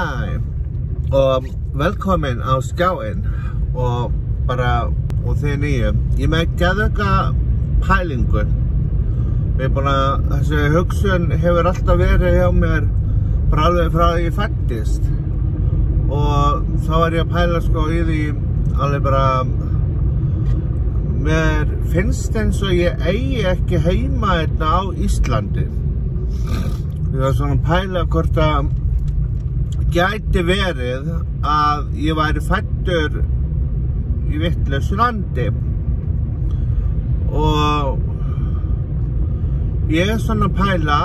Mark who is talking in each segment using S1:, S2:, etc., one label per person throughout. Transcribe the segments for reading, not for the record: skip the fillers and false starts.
S1: Hæ og velkomin á skjáinn og þið nýju. Ég með geðveiska pælingu. Þessi hugsun hefur alltaf verið hjá mér bara alveg frá því ég fæddist. Og þá var ég að pæla í því alveg bara mér finnst eins og ég eigi ekki heima hérna á Íslandi. Ég var svona að pæla hvort að gæti verið að ég væri fæddur í vitlausu landi og ég er svona að pæla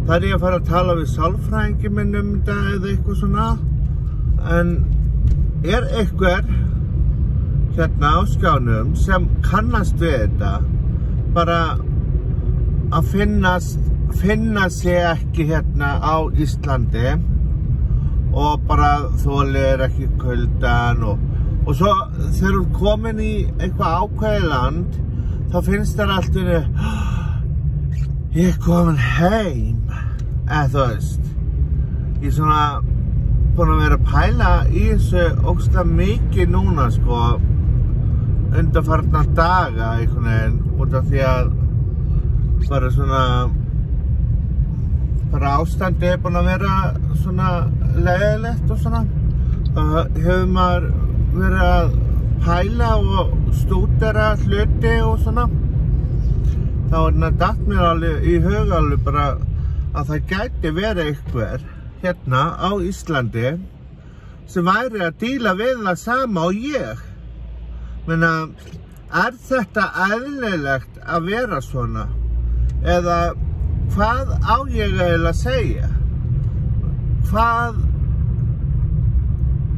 S1: þar ég að fara að tala við sálfræðingi minn þetta eða eitthvað svona, en er einhver hérna á skjánum sem kannast við þetta bara að finna sig ekki hérna á Íslandi og bara þolir ekki kuldann og svo þegar þú komin í eitthvað ákveðið land þá finnst þér allt ég er komin heim eða þú veist ég er svona búin að vera að pæla í þessu ógeðslega mikið núna undanfarna daga einhvern veginn út af því að bara svona ástandi er búin að vera svona leiðilegt og svona. Það hefur maður verið að pæla og stúdera hluti og svona. Þá datt mér alveg í huga alveg bara að það gæti verið einhver hérna á Íslandi sem væri að díla við það sama og ég. Menna, er þetta eðlilegt að vera svona? Eða hvað á ég eiginlega að segja? Hvað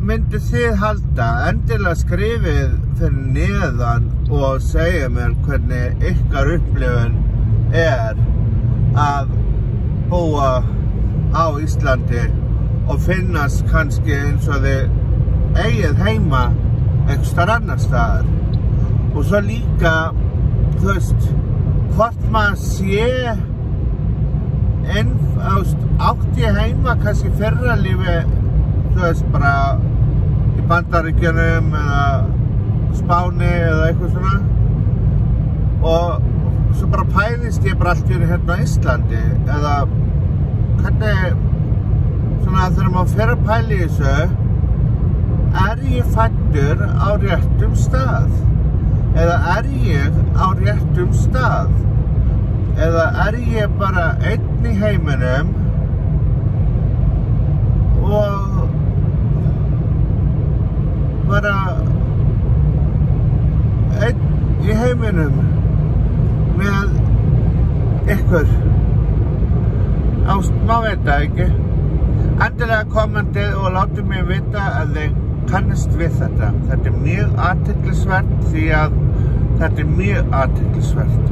S1: myndi þið halda? Endilega skrifið fyrir neðan og segja mér hvernig ykkar upplifun er að búa á Íslandi og finnast kannski eins og þið eigið heima einhvers staðar annar staðar. Og svo líka, þú veist, hvort maður sé átti ég heima kannski fyrra lífi, þú veist, bara í Bandaríkjunum eða Spáni eða eitthvað svona og svo bara pæðist ég bara allt í hérna á Íslandi eða hvernig svona þegar maður fer að pæla í þessu er ég fæddur á réttum stað eða er ég á réttum stað eða er ég bara einn í heiminum og bara einn í heiminum með ykkur maður veit það ekki. Endilega kommentið og látið mig vita að þið kannast við þetta. Þetta er mjög athyglisvert því að þetta er mjög athyglisvert.